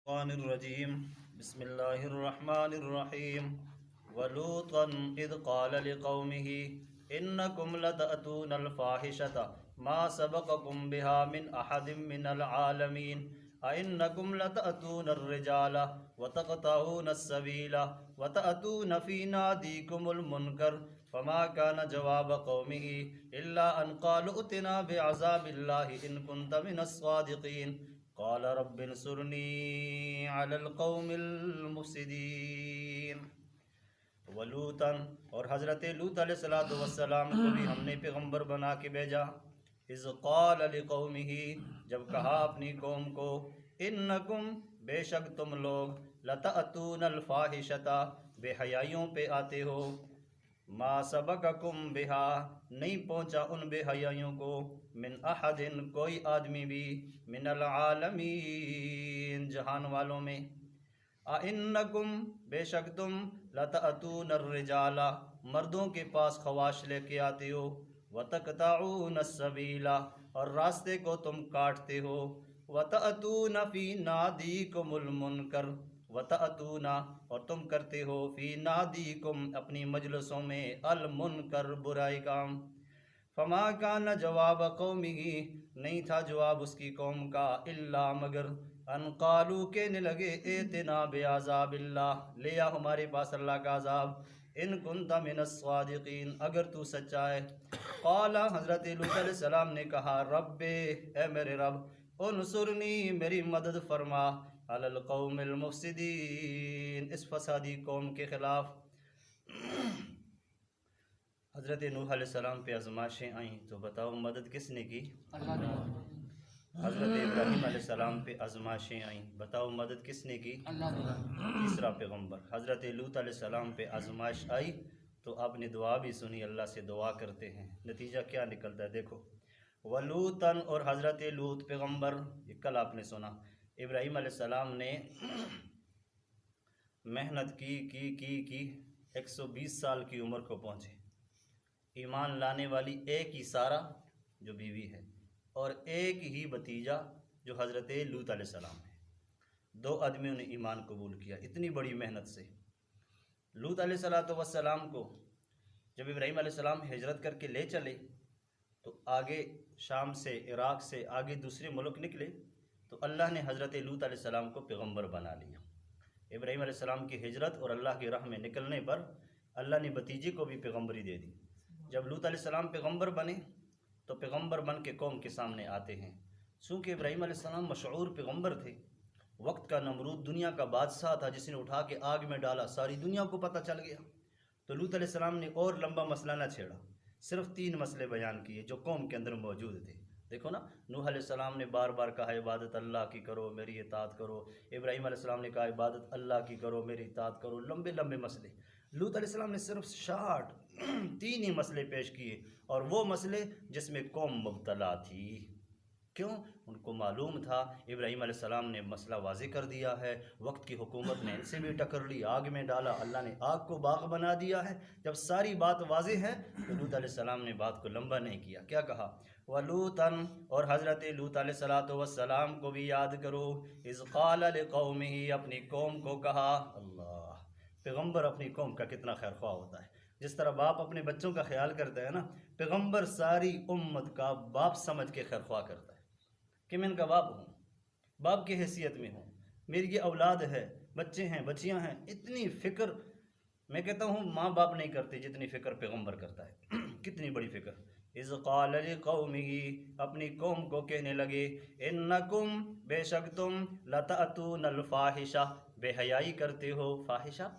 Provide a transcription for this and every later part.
الشيطان الرجيم بسم الله الرحمن الرحيم ولوطا إذ قال لقومه إنكم لتأتون الفاحشة ما سبقكم بها من أحد من العالمين أئنكم لتأتون الرجال وتقطعون السبيل وتأتون في ناديكم المنكر فما كان جواب قومه إلا أن قالوا ائتنا بعذاب الله إن كنت من الصادقين قال رب انصرني على القوم المفسدين ولوطا اور حضرت لوط علیہ السلام کو بھی ہم نے پیغمبر بنا کے بھیجا اذ قال لقومه جب کہا اپنی قوم کو انکم بے شک تم لوگ لتأتون الفاحشۃ بے حیائیوں پہ آتے ہو ما سبقکم بہا نہیں پہنچا ان بے حیائیوں کو من احد کوئی آدمی بھی من العالمین جہان والوں میں اِنکم بے شک تم لتأتون الرجال مردوں کے پاس خواش لے کے آتے ہو وتقطعون السبیل اور راستے کو تم کاٹتے ہو وتأتون فی نادیکم المنکر وتأتون اور تم کرتے ہو فی نادیکم اپنی مجلسوں میں المنکر برائی کام فما کان جواب قومه نہیں تھا جواب اس کی قوم کا الا مگر ان قالو کہنے لگے ایتنا بعذاب اللہ لیا ہمارے پاس اللہ کا عذاب ان کنت من الصادقین اگر تو سچا ہے قال حضرت لوط علیہ السلام نے کہا رب اے میرے رب انصرنی میری مدد فرما علی القوم المفسدین اس فسادی قوم کے خلاف حضرت نوح علیہ السلام پہ آزمائشیں آئیں تو بتاؤ مدد کس نے کی؟ اللہ نے۔ حضرت ابراہیم علیہ السلام پہ آزمائشیں آئیں بتاؤ مدد کس نے کی؟ اللہ نے۔ تیسرا پیغمبر حضرت لوط علیہ السلام پہ آزمائش آئی تو آپ نے دعا بھی سنی اللہ سے دعا کرتے ہیں نتیجہ کیا نکلتا ہے دیکھو ولوطن اور حضرت لوط پیغمبر یہ کل آپ نے سنا ابراہیم علیہ السلام نے محنت کی 120 سال کی عمر کو پہنچے ایمان لانے والی ایک ہی سارہ جو بیوی ہے اور ایک ہی بھتیجا جو حضرت لوط علیہ السلام ہے 2 آدمیوں نے ایمان قبول کیا اتنی بڑی محنت سے لوط علیہ السلام کو جب ابراہیم علیہ السلام ہجرت کر کے لے چلے تو آگے شام سے عراق سے آگے دوسرے ملک نکلے تو اللہ نے حضرت لوط علیہ السلام کو پیغمبر بنا لیا ابراہیم علیہ السلام کی ہجرت اور اللہ کی راہ میں نکلنے پر اللہ نے بھتیجے کو بھی پیغمبری دے دی جب لوط علیہ السلام پیغمبر بنے تو پیغمبر بن کے قوم کے سامنے آتے ہیں چونکہ ابراہیم علیہ السلام مشعور پیغمبر تھے وقت کا نمرود دنیا کا بادشاہ تھا جس نے اٹھا کے آگ میں ڈالا ساری دنیا کو پتہ چل گیا تو لوط علیہ السلام نے اور لمبا مسئلہ نہ چھیڑا صرف 3 مسئلے بیان کیے جو قوم کے اندر موجود تھے دیکھو نا نوح علیہ السلام نے بار بار کہا عبادت اللہ کی کرو میری اطاعت کرو ابراہیم علیہ السلام نے کہا عبادت اللہ کی کرو میری اطاعت کرو لمبے لمبے مسئلے لوط علیہ السلام نے صرف 3 ہی مسئلے پیش کیے اور وہ مسئلے جس میں قوم مبتلا تھی کیوں ان کو معلوم تھا ابراہیم علیہ السلام نے مسئلہ واضح کر دیا ہے وقت کی حکومت نے ان سے بھی ٹکر لی آگ میں ڈالا اللہ نے آگ کو باغ بنا دیا ہے جب ساری بات واضح ہے تو لوط علیہ السلام نے بات کو لمبا نہیں کیا کیا کہا وَلُوطًا اور حضرت لوط علیہ السلام کو بھی یاد کرو اذ قال لقومه اپنی قوم کو کہا اللہ پیغمبر اپنی قوم کا کتنا خیر خواہ ہوتا ہے جس طرح باپ اپنے بچوں کا خیال کرتا ہے نا پیغمبر ساری امت کا باپ سمجھ کے خیر خواہ کرتا ہے کہ میں ان کا باپ ہوں باپ کی حیثیت میں ہوں میری یہ اولاد ہے بچے ہیں بچیاں ہیں اتنی فکر میں کہتا ہوں ماں باپ نہیں کرتے جتنی فکر پیغمبر کرتا ہے کتنی بڑی فکر اذ قال لقومه اپنی قوم کو کہنے لگے انکم بے شک تم لتأتون الفاحشہ بے حیائی کرتے ہو فاحشہ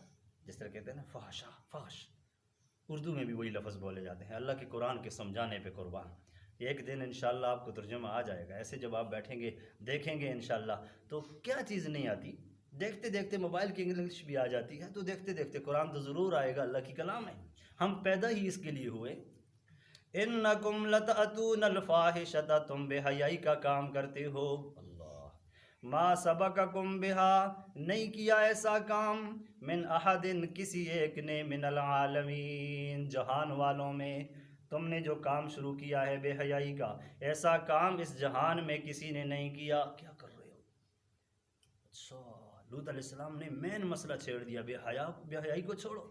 جس طرح کہتے ہیں نا فحش اردو میں بھی وہی لفظ بولے جاتے ہیں اللہ کے قرآن کے سمجھانے پہ قربان ایک دن انشاءاللہ آپ کو ترجمہ آ جائے گا ایسے جب آپ بیٹھیں گے دیکھیں گے انشاءاللہ تو کیا چیز نہیں آتی دیکھتے دیکھتے موبائل کی انگلش بھی آ جاتی ہے تو دیکھتے دیکھتے قرآن تو ضرور آئے گا اللہ کی کلام ہے ہم پیدا ہی اس کے لیے ہوئے انکم لتأتون الفاحشۃ تم بے حیائی کا کام کرتے ہو اللہ ما سبقکم بہا نہیں کیا ایسا کام من احد کسی ایک نے من العالمین جہان والوں میں تم نے جو کام شروع کیا ہے بے حیائی کا ایسا کام اس جہان میں کسی نے نہیں کیا کیا کر رہے ہو اچھا، لوط علیہ السلام نے مین مسئلہ چھیڑ دیا، بے حیائی کو چھوڑو.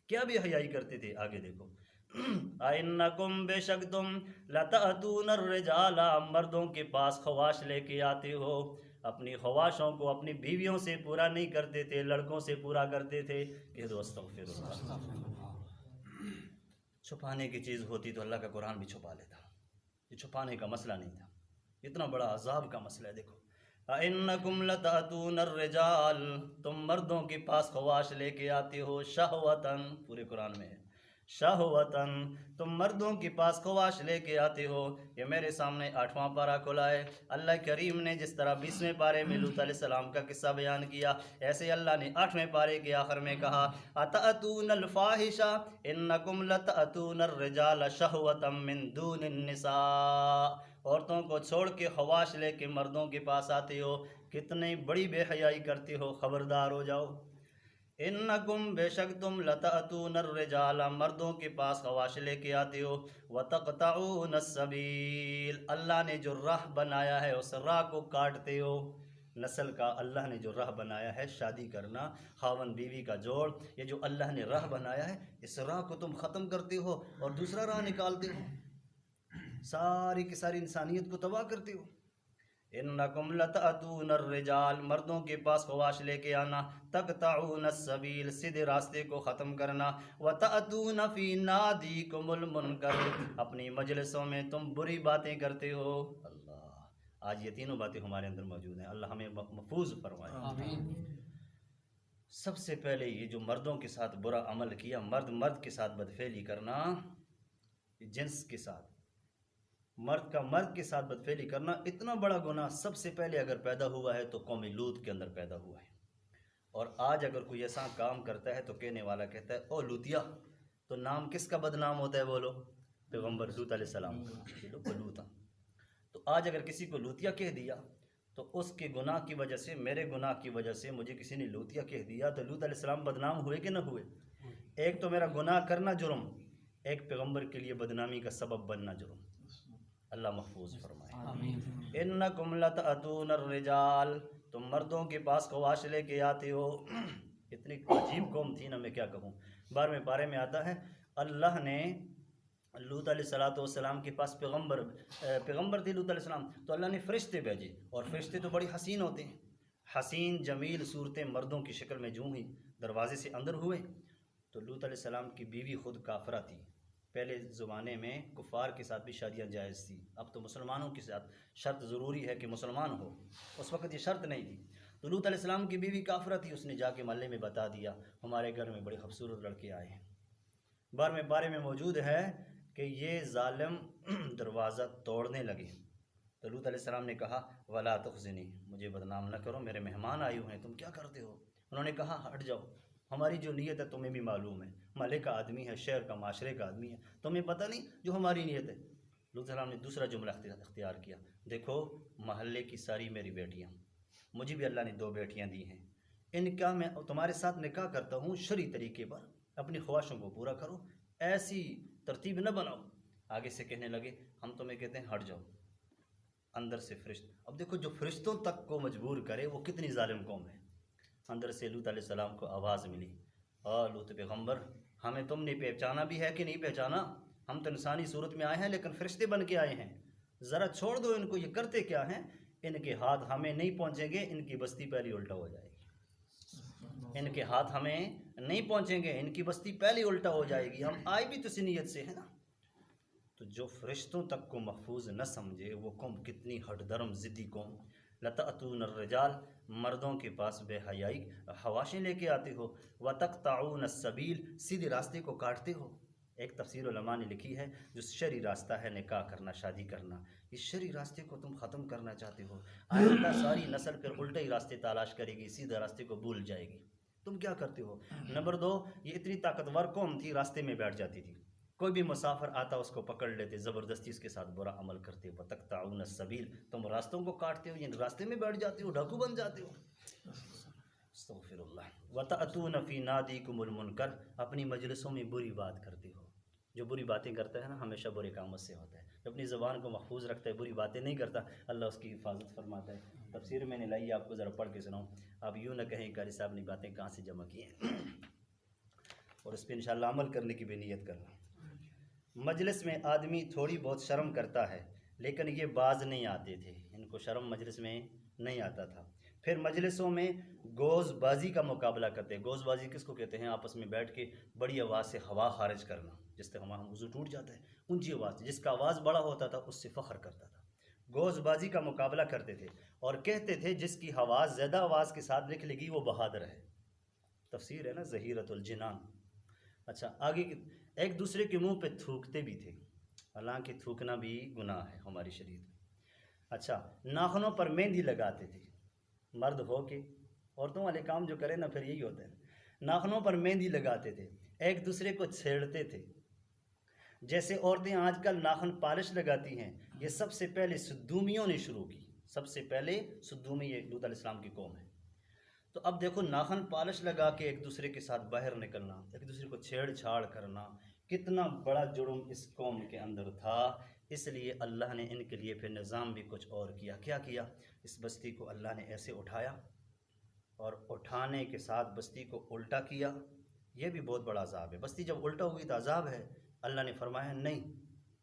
کیا بے حیائی کرتے تھے؟ آگے دیکھو. اَإِنَّكُمْ بے شک تم لَتَأْتُونَ الرِّجَالَ مردوں کے پاس خواہش لے کے آتے ہو. اپنی خواہشوں کو اپنی بیویوں سے پورا نہیں کرتے تھے، لڑکوں سے پورا کرتے تھے. کہ دو استغفر اللہ. چھپانے کی چیز ہوتی تو اللہ کا قرآن بھی چھپا لیتا. یہ چھپانے کا مسئلہ نہیں تھا، اتنا بڑا عذاب کا مسئلہ ہے. دیکھو اَإِنَّكُمْ لَتَأْتُونَ الرِّجَالَ تم مردوں کے پاس خواہش لے کے آتے ہو. شہوتاً پورے قرآن میں ہے شہوتاً، تم مردوں کے پاس خواہش لے کے آتے ہو. یہ میرے سامنے 8واں پارہ کھلا ہے. اللہ کریم نے جس طرح 20ویں پارے میں لوط علیہ السلام کا قصہ بیان کیا، ایسے اللہ نے 8ویں پارے کے آخر میں کہا اَتَأْتُونَ الْفَاحِشَةَ إِنَّكُمْ لَتَأْتُونَ الرِّجَالَ شَهْوَةً مِّن دُونِ النِّسَاءِ عورتوں کو چھوڑ کے خواہش لے کے مردوں کے پاس آتے ہو. کتنی بڑی بے حیائی کرتے ہو، خبردار ہو جاؤ. انکم بے شک تم لتأتون الرجال مردوں کے پاس خواہش لے کے آتے ہو. وتقطعون السبیل اللہ نے جو راہ بنایا ہے اس راہ کو کاٹتے ہو. نسل کا اللہ نے جو راہ بنایا ہے، شادی کرنا، خاوند بیوی کا جوڑ، یہ جو اللہ نے راہ بنایا ہے اس راہ کو تم ختم کرتے ہو اور دوسرا راہ نکالتے ہو، ساری کی ساری انسانیت کو تباہ کرتے ہو. انکم لتأتون الرجال مردوں کے پاس خواہش لے کے آنا. تقطعون السبیل سیدھے راستے کو ختم کرنا. وتأتون فی نادیکم المنکر اپنی مجلسوں میں تم بری باتیں کرتے ہو. اللہ، آج یہ تینوں باتیں ہمارے اندر موجود ہیں، اللہ ہمیں محفوظ فرمائے. آمین. سب سے پہلے یہ جو مردوں کے ساتھ برا عمل کیا، مرد کے ساتھ بدفعلی کرنا، جنس کے ساتھ مرد کا مرد کے ساتھ بدفعلی کرنا اتنا بڑا گناہ سب سے پہلے اگر پیدا ہوا ہے تو قوم لوط کے اندر پیدا ہوا ہے. اور آج اگر کوئی ایسا کام کرتا ہے تو کہنے والا کہتا ہے او لوتیا. تو نام کس کا بدنام ہوتا ہے؟ بولو، پیغمبر لوط علیہ السلام کا. یہ لوگ لوطا. تو آج اگر کسی کو لوتیا کہہ دیا تو اس کے گناہ کی وجہ سے، میرے گناہ کی وجہ سے مجھے کسی نے لوتیا کہہ دیا تو لوط علیہ السلام بدنام ہوئے کہ نہ ہوئے؟ ایک تو میرا گناہ کرنا جرم، ایک پیغمبر کے لیے بدنامی کا سبب بننا جرم. اللہ محفوظ فرمائے. آمین. انکم لتأتون الرجال تم مردوں کے پاس خواہش لے کے آتے ہو. اتنی عجیب قوم تھی نا، میں کیا کہوں. 12ویں پارے میں آتا ہے اللہ نے لوط علیہ السلام کے پاس پیغمبر تھے لوط علیہ السلام، تو اللہ نے فرشتے بھیجے. اور فرشتے تو بڑی حسین ہوتے ہیں، حسین جمیل صورتیں مردوں کی شکل میں جو ہی دروازے سے اندر ہوئے. تو لوط علیہ السلام کی بیوی خود کافرہ تھی. پہلے زمانے میں کفار کے ساتھ بھی شادیاں جائز تھی، اب تو مسلمانوں کے ساتھ شرط ضروری ہے کہ مسلمان ہو. اس وقت یہ شرط نہیں تھی. تو لوط علیہ السلام کی بیوی کافرہ تھی. اس نے جا کے محلے میں بتا دیا ہمارے گھر میں بڑے خوبصورت لڑکے آئے ہیں. 12ویں پارے میں موجود ہے کہ یہ ظالم دروازہ توڑنے لگے. تو لوط علیہ السلام نے کہا ولا تخزنی مجھے بدنام نہ کرو، میرے مہمان آئے ہوئے ہیں، تم کیا کرتے ہو؟ انہوں نے کہا ہٹ جاؤ، ہماری جو نیت ہے تمہیں بھی معلوم ہے، محلے کا آدمی ہے، شہر کا معاشرے کا آدمی ہے، تمہیں پتہ نہیں جو ہماری نیت ہے. لوط علیہ السلام نے دوسرا جملہ اختیار کیا، دیکھو محلے کی ساری میری بیٹیاں، مجھے بھی اللہ نے 2 بیٹیاں دی ہیں، ان کا میں تمہارے ساتھ نکاح کرتا ہوں شرعی طریقے پر، اپنی خواہشوں کو پورا کرو، ایسی ترتیب نہ بناؤ. آگے سے کہنے لگے ہم تمہیں کہتے ہیں ہٹ جاؤ. اندر سے اب دیکھو جو فرشتوں تک کو مجبور کرے وہ کتنی ظالم قوم ہے. اندر سے لوط علیہ السلام کو آواز ملی لوط پیغمبر ہمیں تم نے پہچانا بھی ہے کہ نہیں پہچانا؟ ہم تو انسانی صورت میں آئے ہیں لیکن فرشتے بن کے آئے ہیں، ذرا چھوڑ دو ان کو، یہ کرتے کیا ہیں؟ ان کے ہاتھ ہمیں نہیں پہنچیں گے، ان کی بستی پہلے الٹا ہو جائے گی. ان کے ہاتھ ہمیں نہیں پہنچیں گے، ان کی بستی پہلے الٹا ہو جائے گی. ہم آئے بھی تو اسی نیت سے ہیں نا. تو جو فرشتوں تک کو محفوظ نہ سمجھے وہ قوم کتنی ہٹ درم ضدی قوم. لتأتون الرجال مردوں کے پاس بے حیائی خواہشیں لے کے آتے ہو. وتقطعون السبیل سیدھے راستے کو کاٹتے ہو. ایک تفسیر علماء نے لکھی ہے جو شرعی راستہ ہے نکاح کرنا، شادی کرنا، اس شرعی راستے کو تم ختم کرنا چاہتے ہو. آئندہ ساری نسل پھر الٹے ہی راستے تلاش کرے گی، سیدھے راستے کو بھول جائے گی. تم کیا کرتے ہو؟ نمبر 2، یہ اتنی طاقتور قوم تھی راستے میں بیٹھ جاتی تھی، کوئی بھی مسافر آتا اس کو پکڑ لیتے، زبردستی اس کے ساتھ برا عمل کرتے. وتقطعون السبیل تم راستوں کو کاٹتے ہو، یعنی راستے میں بیٹھ جاتے ہو، ڈاکو بن جاتے ہو. استغفر اللہ. وتأتون فی نادیکم المنکر اپنی مجلسوں میں بری بات کرتے ہو. جو بری باتیں کرتا ہے نا ہمیشہ برے کاموں سے ہوتا ہے. جو اپنی زبان کو محفوظ رکھتا ہے، بری باتیں نہیں کرتا، اللہ اس کی حفاظت فرماتا ہے. تفسیر میں نے لائی ہے، آپ کو ذرا پڑھ کے سناؤں، آپ یوں نہ کہیں قاری صاحب نے باتیں کہاں سے جمع کی ہیں، اور اس پہ انشاءاللہ عمل کرنے کی بھی نیت کرنا۔ مجلس میں آدمی تھوڑی بہت شرم کرتا ہے، لیکن یہ باز نہیں آتے تھے، ان کو شرم مجلس میں نہیں آتا تھا۔ پھر مجلسوں میں گوز بازی کا مقابلہ کرتے۔ گوز بازی کس کو کہتے ہیں؟ آپس میں بیٹھ کے بڑی آواز سے ہوا خارج کرنا، جس سے ہمارا وضو ٹوٹ جاتا ہے، اونچی آواز سے، جس کا آواز بڑا ہوتا تھا اس سے فخر کرتا تھا۔ گوز بازی کا مقابلہ کرتے تھے اور کہتے تھے جس کی آواز زیادہ آواز کے ساتھ نکلے گی وہ بہادر ہے۔ تفسیر ہے نا ظہیرۃ الجنان۔ اچھا آگے ایک دوسرے کے منہ پہ تھوکتے بھی تھے، حالانکہ تھوکنا بھی گناہ ہے ہماری شریعت میں۔ اچھا ناخنوں پر مہندی لگاتے تھے، مرد ہو کے عورتوں والے کام جو کرے نا پھر یہی ہوتا ہے، ناخنوں پر مہندی لگاتے تھے، ایک دوسرے کو چھیڑتے تھے، جیسے عورتیں آج کل ناخن پالش لگاتی ہیں۔ یہ سب سے پہلے سدومیوں نے شروع کی، سب سے پہلے سدومی یہ لوط علیہ السلام کی قوم ہے۔ تو اب دیکھو ناخن پالش لگا کے ایک دوسرے کے ساتھ باہر نکلنا، ایک دوسرے کو چھیڑ چھاڑ کرنا، کتنا بڑا جرم اس قوم کے اندر تھا۔ اس لیے اللہ نے ان کے لیے پھر نظام بھی کچھ اور کیا۔ کیا کیا؟ اس بستی کو اللہ نے ایسے اٹھایا اور اٹھانے کے ساتھ بستی کو الٹا کیا۔ یہ بھی بہت بڑا عذاب ہے، بستی جب الٹا ہوئی تو عذاب ہے۔ اللہ نے فرمایا نہیں،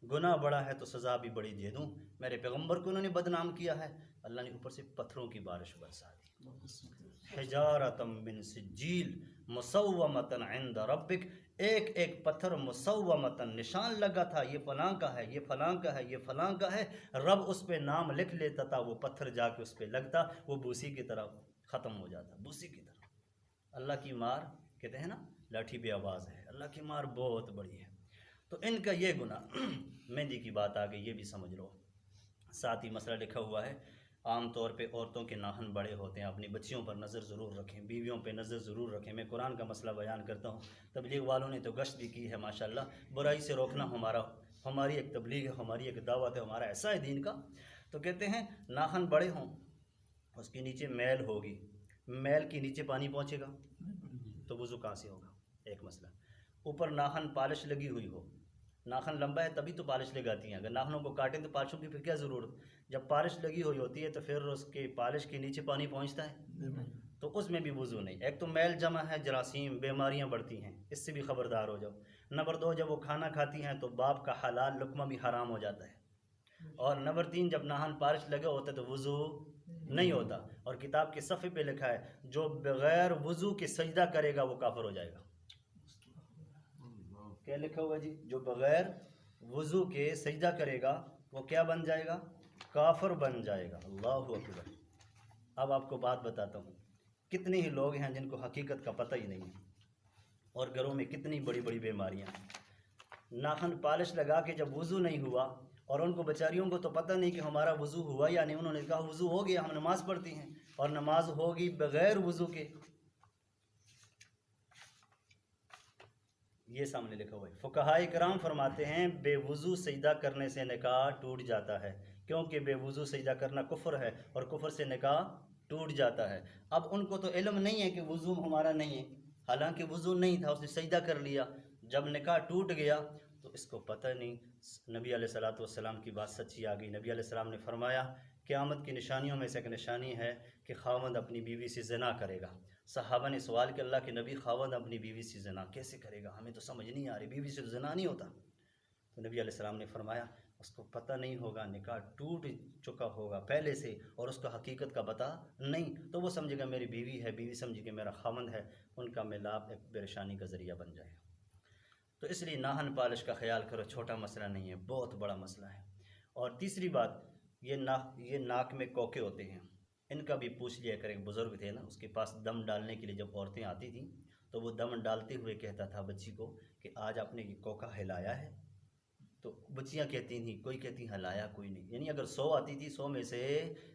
گناہ بڑا ہے تو سزا بھی بڑی دے دوں۔ میرے پیغمبر کو انہوں نے بدنام کیا ہے، اللہ نے اوپر سے پتھروں کی بارش برسا دی، حجارۃ من سجیل مسومۃ عند ربک، ایک ایک پتھر مسومۃ نشان لگا تھا، یہ فلاں کا ہے، یہ فلاں کا ہے، یہ فلاں کا ہے۔ رب اس پہ نام لکھ لیتا تھا، وہ پتھر جا کے اس پہ لگتا، وہ بوسی کی طرح ختم ہو جاتا، بوسی کی طرح۔ اللہ کی مار کہتے ہیں نا لاٹھی بے آواز ہے، اللہ کی مار بہت بڑی ہے۔ تو ان کا یہ گناہ، مہندی کی بات آ گئی، یہ بھی سمجھ لو۔ ساتھ ہی مسئلہ لکھا ہوا ہے، عام طور پہ عورتوں کے ناخن بڑے ہوتے ہیں، اپنی بچیوں پر نظر ضرور رکھیں، بیویوں پہ نظر ضرور رکھیں۔ میں قرآن کا مسئلہ بیان کرتا ہوں، تبلیغ والوں نے تو گشت بھی کی ہے ماشاءاللہ، برائی سے روکنا ہماری ایک تبلیغ ہے، ہماری ایک دعوت ہے، ہمارا ایسا ہے دین کا۔ تو کہتے ہیں ناخن بڑے ہوں، اس کے نیچے میل ہوگی، میل کے نیچے پانی پہنچے گا تو وضو کہاں سے ہوگا؟ ایک مسئلہ۔ اوپر ناخن پالش لگی ہوئی ہو، ناخن لمبا ہے تبھی تو پالش لگاتی ہیں، اگر ناخنوں کو کاٹیں تو پالشوں کی پھر کیا ضرورت؟ جب پالش لگی ہوئی ہوتی ہے تو پھر اس کے پالش کے نیچے پانی پہنچتا ہے تو اس میں بھی وضو نہیں۔ ایک تو میل جمع ہے، جراثیم بیماریاں بڑھتی ہیں، اس سے بھی خبردار ہو جاؤ۔ نمبر 2، جب وہ کھانا کھاتی ہیں تو باپ کا حلال لقمہ بھی حرام ہو جاتا ہے۔ اور نمبر 3، جب ناخن پالش لگے ہوتے تو وضو نہیں ہوتا، اور کتاب کے صفحے پہ لکھا ہے جو بغیر وضو کے سجدہ کرے گا وہ کافر ہو جائے گا۔ کیا لکھا ہوا جی؟ جو بغیر وضو کے سجدہ کرے گا وہ کیا بن جائے گا؟ کافر بن جائے گا۔ اللہ اکبر۔ اب آپ کو بات بتاتا ہوں، کتنے ہی لوگ ہیں جن کو حقیقت کا پتہ ہی نہیں ہے، اور گھروں میں کتنی بڑی بڑی بیماریاں۔ ناخن پالش لگا کے جب وضو نہیں ہوا، اور ان کو بیچاریوں کو تو پتہ نہیں کہ ہمارا وضو ہوا یا نہیں، انہوں نے کہا وضو ہو گیا، ہم نماز پڑھتی ہیں، اور نماز ہوگی بغیر وضو کے۔ یہ سامنے لکھا ہوا ہے۔ فقہائے کرام فرماتے ہیں بے وضو سجدہ کرنے سے نکاح ٹوٹ جاتا ہے، کیونکہ بے وضو سجدہ کرنا کفر ہے، اور کفر سے نکاح ٹوٹ جاتا ہے۔ اب ان کو تو علم نہیں ہے کہ وضو ہمارا نہیں ہے، حالانکہ وضو نہیں تھا، اس نے سجدہ کر لیا، جب نکاح ٹوٹ گیا تو اس کو پتہ نہیں۔ نبی علیہ الصلوۃ والسلام کی بات سچی آ گئی، نبی علیہ السلام نے فرمایا قیامت کی نشانیوں میں سے ایک نشانی ہے کہ خاوند اپنی بیوی سے زنا کرے گا۔ صحابہ نے سوال کہ اللہ کے نبی خاوند اپنی بیوی سے زنا کیسے کرے گا؟ ہمیں تو سمجھ نہیں آ رہی، بیوی سے تو زنا نہیں ہوتا۔ تو نبی علیہ السلام نے فرمایا اس کو پتہ نہیں ہوگا، نکاح ٹوٹ چکا ہوگا پہلے سے اور اس کا حقیقت کا پتہ نہیں، تو وہ سمجھے گا میری بیوی ہے، بیوی سمجھے کہ میرا خاوند ہے، ان کا ملاپ ایک پریشانی کا ذریعہ بن جائے گا۔ تو اس لیے ناخن پالش کا خیال کرو، چھوٹا مسئلہ نہیں ہے، بہت بڑا مسئلہ ہے۔ اور تیسری بات، یہ ناک میں کوکے ہوتے ہیں، ان کا بھی پوچھ لیا کریں۔ بزرگ تھے نا، اس کے پاس دم ڈالنے کے لیے جب عورتیں آتی تھیں تو وہ دم ڈالتے ہوئے کہتا تھا بچی کو کہ آج آپ نے یہ کوکا ہلایا ہے؟ تو بچیاں کہتی تھیں، کوئی کہتی ہلایا کوئی نہیں، یعنی اگر 100 آتی تھی 100 میں سے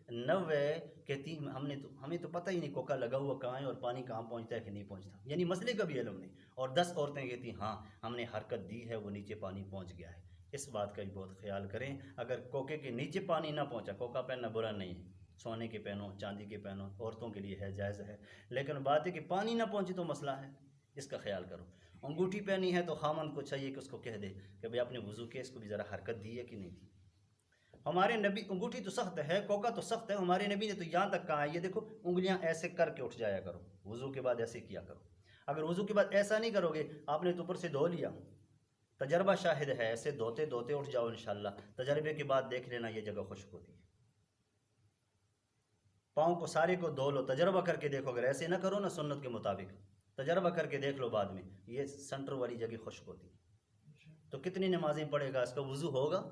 90 کہتی ہمیں تو پتہ ہی نہیں کوکا لگا ہوا کہاں ہے اور پانی کہاں پہنچتا ہے کہ نہیں پہنچتا، یعنی مسئلے کا بھی علم نہیں۔ اور 10 عورتیں کہتی ہاں ہم نے حرکت دی ہے، وہ نیچے پانی پہنچ گیا ہے۔ اس بات کا بھی بہت خیال کریں، اگر کوکے کے نیچے پانی نہ پہنچا، کوکا پہننا برا نہیں ہے، سونے کے پہنو، چاندی کے پہنو، عورتوں کے لیے ہے، جائز ہے، لیکن بات ہے کہ پانی نہ پہنچے تو مسئلہ ہے، اس کا خیال کرو۔ انگوٹھی پہنی ہے تو خامن کو چاہیے کہ اس کو کہہ دے کہ بھئی آپ نے وضو کیا، اس کو بھی ذرا حرکت دی ہے کہ نہیں دی۔ ہمارے نبی انگوٹھی تو سخت ہے، کوکا تو سخت ہے، ہمارے نبی نے تو یہاں تک کہا ہے یہ دیکھو انگلیاں ایسے کر کے اٹھ جایا کرو، وضو کے بعد ایسے کیا کرو۔ اگر وضو کے بعد ایسا نہیں کرو گے، آپ نے تو اوپر سے دھو لیا، تجربہ شاہد ہے، ایسے دھوتے دھوتے اٹھ جاؤ انشاءاللہ، تجربے کے بعد دیکھ لینا یہ جگہ خشک ہوتی ہے۔ پاؤں کو سارے کو دھو لو، تجربہ کر کے دیکھو، اگر ایسے نہ کرو نا سنت کے مطابق، تجربہ کر کے دیکھ لو بعد میں یہ سنٹر والی جگہ خشک ہوتی ہے۔ تو کتنی نمازیں پڑھے گا، اس کا وضو ہوگا؟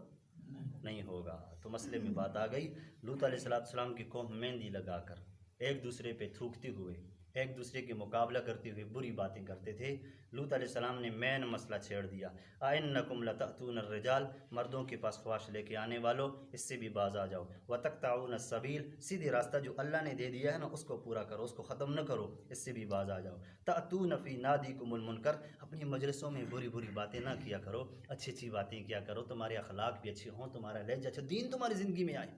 نہیں ہوگا۔ تو مسئلے میں بات آ گئی، لوط علیہ السلام کی قوم مہندی لگا کر ایک دوسرے پہ تھوکتے ہوئے، ایک دوسرے کے مقابلہ کرتے ہوئے بری باتیں کرتے تھے۔ لوط علیہ السلام نے مین مسئلہ چھیڑ دیا، اَإِنَّكُمْ لَتَأْتُونَ الرِّجَالَ، مردوں کے پاس خواہش لے کے آنے والو، اس سے بھی باز آ جاؤ، وَتَقْطَعُونَ السَّبِيلَ، سیدھی راستہ جو اللہ نے دے دیا ہے نا اس کو پورا کرو، اس کو ختم نہ کرو، اس سے بھی باز آ جاؤ۔ تَأْتُونَ فِي نَادِيكُمُ الْمُنْكَرَ، اپنی مجلسوں میں بری بری باتیں نہ کیا کرو، اچھی اچھی باتیں کیا کرو، تمہارے اخلاق بھی اچھے ہوں، تمہارا لہجہ اچھا، دین تمہاری زندگی میں آئے۔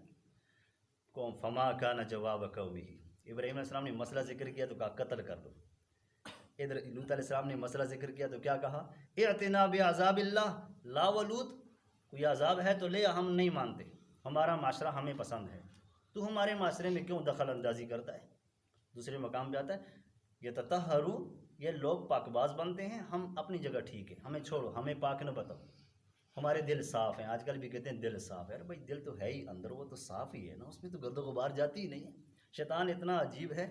قوم فما کان جواب قومہ، ابراہیم علیہ السلام نے مسئلہ ذکر کیا تو کہا قتل کر دو۔ ادھر لوط علیہ السلام نے مسئلہ ذکر کیا تو کیا کہا، اعتنا بعذاب اللہ، لا ولوط، کوئی عذاب ہے تو لے، ہم نہیں مانتے، ہمارا معاشرہ ہمیں پسند ہے، تو ہمارے معاشرے میں کیوں دخل اندازی کرتا ہے۔ دوسرے مقام پہ آتا ہے یتطہروا، یہ لوگ پاک باز بنتے ہیں، ہم اپنی جگہ ٹھیک ہے، ہمیں چھوڑو، ہمیں پاک نہ بتاؤ، ہمارے دل صاف ہیں۔ آج کل بھی کہتے ہیں دل صاف ہے، ارے بھائی دل تو ہے ہی اندر، وہ تو صاف ہی ہے نا، اس میں تو گرد و غبار جاتی ہی نہیں ہے۔ شیطان اتنا عجیب ہے،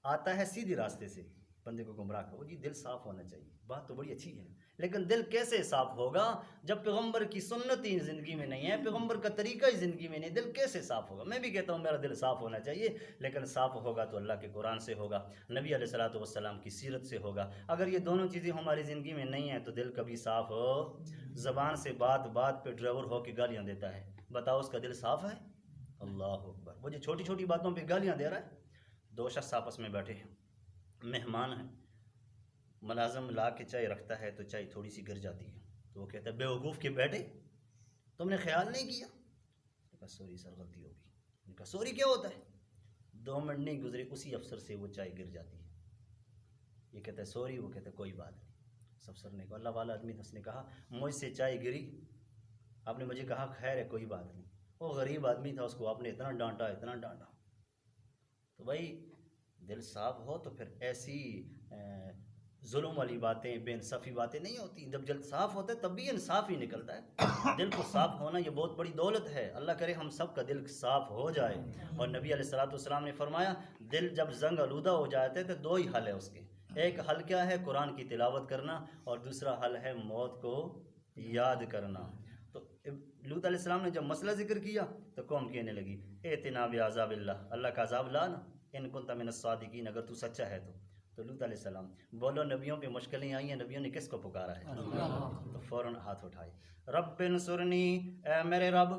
آتا ہے سیدھی راستے سے بندے کو گمراہ کرو، جی دل صاف ہونا چاہیے، بات تو بڑی اچھی ہے، لیکن دل کیسے صاف ہوگا جب پیغمبر کی سنت ہی زندگی میں نہیں ہے، پیغمبر کا طریقہ ہی زندگی میں نہیں، دل کیسے صاف ہوگا؟ میں بھی کہتا ہوں میرا دل صاف ہونا چاہیے، لیکن صاف ہوگا تو اللہ کے قرآن سے ہوگا، نبی علیہ الصلوۃ والسلام کی سیرت سے ہوگا۔ اگر یہ دونوں چیزیں ہماری زندگی میں نہیں ہیں تو دل کبھی صاف ہو، زبان سے بات بات پہ ڈرائیور ہو کے گالیاں دیتا ہے، بتاؤ اس کا دل صاف ہے؟ اللہ اکبر، وہ جو چھوٹی چھوٹی باتوں پہ گالیاں دے رہا ہے۔ دو شخص آپس میں بیٹھے ہیں، مہمان ہیں، ملازم لا کے چائے رکھتا ہے تو چائے تھوڑی سی گر جاتی ہے، تو وہ کہتا ہے بیوقوف کے بیٹے، تم نے خیال نہیں کیا؟ کہا سوری سر، غلطی ہوگی۔ کہا سوری کیا ہوتا ہے؟ 2 منٹ نہیں گزرے اسی افسر سے وہ چائے گر جاتی ہے، یہ کہتا ہے سوری، وہ کہتا ہے کوئی بات نہیں۔ اس افسر نے کہا، اللہ والا آدمی تھا، اس نے کہا مجھ سے چائے گری، آپ نے مجھے کہا خیر ہے کوئی بات نہیں۔ وہ غریب آدمی تھا، اس کو آپ نے اتنا ڈانٹا اتنا ڈانٹا۔ تو بھائی دل صاف ہو تو پھر ایسی ظلم والی باتیں، بے انصافی باتیں نہیں ہوتی۔ جب دل صاف ہوتا ہے تب بھی انصاف ہی نکلتا ہے۔ دل کو صاف ہونا یہ بہت بڑی دولت ہے، اللہ کرے ہم سب کا دل صاف ہو جائے۔ اور نبی علیہ الصلوۃ والسلام نے فرمایا دل جب زنگ آلودہ ہو جاتے تو 2 ہی حل ہے اس کے، ایک حل کیا ہے؟ قرآن کی تلاوت کرنا، اور دوسرا حل ہے موت کو یاد کرنا۔ تو لوط علیہ السلام نے جب مسئلہ ذکر کیا تو قوم کہنے لگی اعتنا بعذاب اللہ، اللہ کا عذاب لا نا، ان کنت من الصادقین، اگر تو سچا ہے تو لوط علیہ السلام بولو، نبیوں پہ مشکلیں آئی ہیں، نبیوں نے کس کو پکارا ہے؟ تو فوراً ہاتھ اٹھائے، رب انصرنی، اے میرے رب،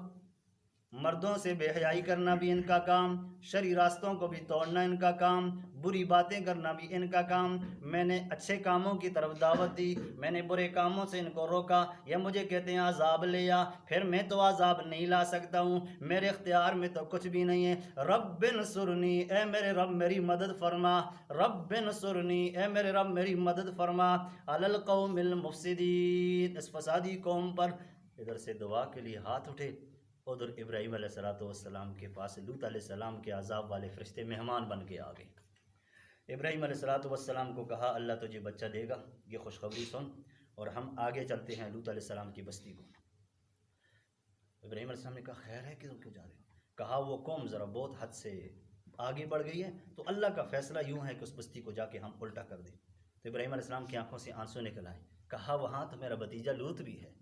مردوں سے بے حیائی کرنا بھی ان کا کام، شرعی راستوں کو بھی توڑنا ان کا کام، بری باتیں کرنا بھی ان کا کام۔ میں نے اچھے کاموں کی طرف دعوت دی، میں نے برے کاموں سے ان کو روکا، یہ مجھے کہتے ہیں عذاب لے آ، پھر میں تو عذاب نہیں لا سکتا ہوں، میرے اختیار میں تو کچھ بھی نہیں ہے۔ رب انصرنی، اے میرے رب میری مدد فرما، رب انصرنی، اے میرے رب میری مدد فرما، علی القوم المفسدین، اس فسادی قوم پر۔ ادھر سے دعا کے لیے ہاتھ اٹھے، ادھر ابراہیم علیہ السلام کے پاس لوط علیہ السلام کے عذاب والے فرشتے مہمان بن کے آ گئے۔ ابراہیم علیہ السلام کو کہا اللہ تجھے بچہ دے گا، یہ خوشخبری سن، اور ہم آگے چلتے ہیں لوط علیہ السلام کی بستی کو۔ ابراہیم علیہ السلام نے کہا خیر ہے کہ کیوں جا رہے ہو؟ کہا وہ قوم ذرا بہت حد سے آگے بڑھ گئی ہے، تو اللہ کا فیصلہ یوں ہے کہ اس بستی کو جا کے ہم الٹا کر دیں۔ تو ابراہیم علیہ السلام کی آنکھوں سے آنسو نکل آئے، کہا وہاں تو میرا بھتیجا لوط بھی ہے۔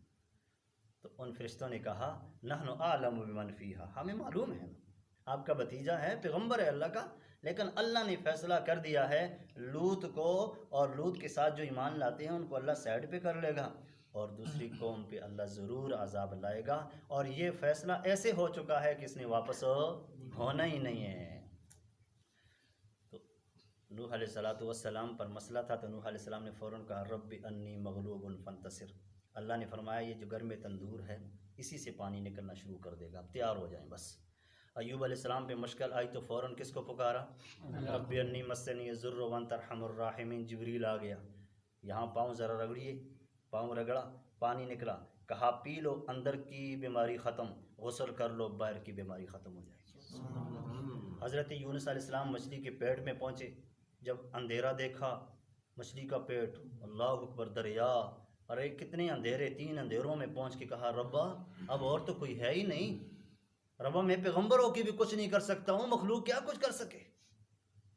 تو ان فرشتوں نے کہا نحن اعلم بمن فیہا، ہمیں معلوم ہے آپ کا بھتیجا ہے، پیغمبر ہے اللہ کا، لیکن اللہ نے فیصلہ کر دیا ہے لوط کو اور لوط کے ساتھ جو ایمان لاتے ہیں ان کو اللہ سائڈ پہ کر لے گا، اور دوسری قوم پہ اللہ ضرور عذاب لائے گا، اور یہ فیصلہ ایسے ہو چکا ہے کہ اس نے واپس ہونا ہی نہیں ہے۔ تو نوح علیہ السلام پر مسئلہ تھا، تو نوح علیہ السلام نے فوراً کہا رب انی مغلوب فانتصر، اللہ نے فرمایا یہ جو گرم تندور ہے اسی سے پانی نکلنا شروع کر دے گا، اب تیار ہو جائیں بس۔ ایوب علیہ السلام پہ مشکل آئی تو فوراً کس کو پکارا؟ رب انی مسنی الضر وانت ارحم الراحمین، جبریل آ گیا، یہاں پاؤں ذرا رگڑیے، پاؤں رگڑا، پانی نکلا، کہا پی لو، اندر کی بیماری ختم، غسل کر لو، باہر کی بیماری ختم ہو جائے گی۔ حضرت یونس علیہ السلام مچھلی کے پیٹ میں پہنچے، جب اندھیرا دیکھا مچھلی کا پیٹ، اللہ اکبر، دریا، ارے کتنے اندھیرے، 3 اندھیروں میں پہنچ کے کہا ربا اب اور تو کوئی ہے ہی نہیں، ربا میں پیغمبر ہو کے بھی کچھ نہیں کر سکتا ہوں، مخلوق کیا کچھ کر سکے،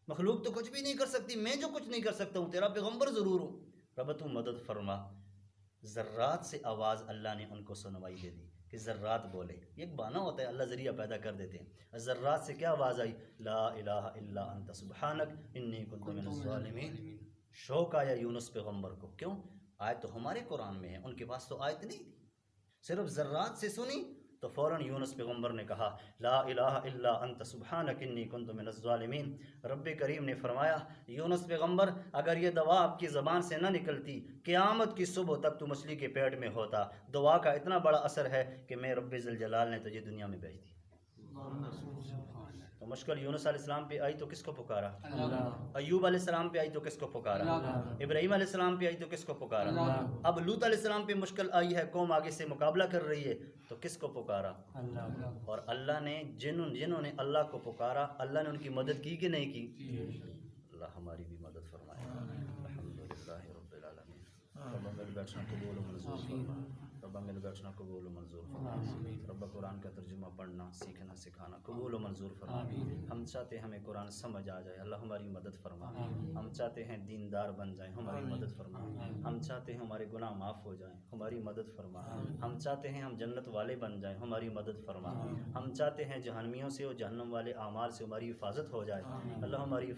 مخلوق تو کچھ بھی نہیں کر سکتی، میں جو کچھ نہیں کر سکتا ہوں تیرا پیغمبر ضرور ہوں، رب تو مدد فرما۔ ذرات سے آواز اللہ نے ان کو سنوائی دے دی کہ ذرات بولے، یہ ایک بہانہ ہوتا ہے، اللہ ذریعہ پیدا کر دیتے ہیں۔ ذرات سے کیا آواز آئی؟ لا الہ الا انت سبحانک انی کنت من الظالمین۔ شوق آیا یونس پیغمبر کو، کیوں؟ آیت تو ہمارے قرآن میں ہے، ان کے پاس تو آیت نہیں تھی، صرف ذرات سے سنی تو فوراً یونس پیغمبر نے کہا لا الہ الا انت سبحانک انی کنت من الظالمین۔ رب کریم نے فرمایا یونس پیغمبر اگر یہ دعا آپ کی زبان سے نہ نکلتی، قیامت کی صبح تک تو مچھلی کے پیٹ میں ہوتا۔ دعا کا اتنا بڑا اثر ہے کہ میں رب ذوالجلال نے تجھے دنیا میں بھیج دی۔ تو مشکل یونس علیہ السلام پہ آئی تو کس کو پکارا؟ ایوب علیہ السلام پہ آئی تو کس کو پکارا؟ ابراہیم علیہ السلام پہ آئی تو کس کو پکارا؟ اب لوط علیہ السلام پہ مشکل آئی ہے، قوم آگے سے مقابلہ کر رہی ہے، تو کس کو پکارا؟ اور اللہ نے جنہوں نے اللہ کو پکارا، اللہ نے ان کی مدد کی کہ نہیں کی؟ اللہ ہماری بھی مدد فرمائے۔ الحمدللہ رب العالمین۔ رب میرے بیٹھنا قبول و منظور فرما، رب میرے بیٹھنا قبول و منظور فرما، رب قرآن کا ترجمہ پڑھنا سیکھنا سکھانا قبول و منظور فرما۔ ہم چاہتے ہیں ہمیں قرآن سمجھ آ جائے، اللہ ہماری مدد فرما۔ ہم چاہتے ہیں دیندار بن جائیں، ہماری مدد فرما۔ ہم چاہتے ہیں ہمارے گناہ معاف ہو جائیں، ہماری مدد فرما۔ ہم چاہتے ہیں ہم جنت والے بن جائیں، ہماری مدد فرما۔ ہم چاہتے ہیں جہنمیوں سے اور جہنم والے اعمال سے ہماری حفاظت ہو جائے، اللہ ہماری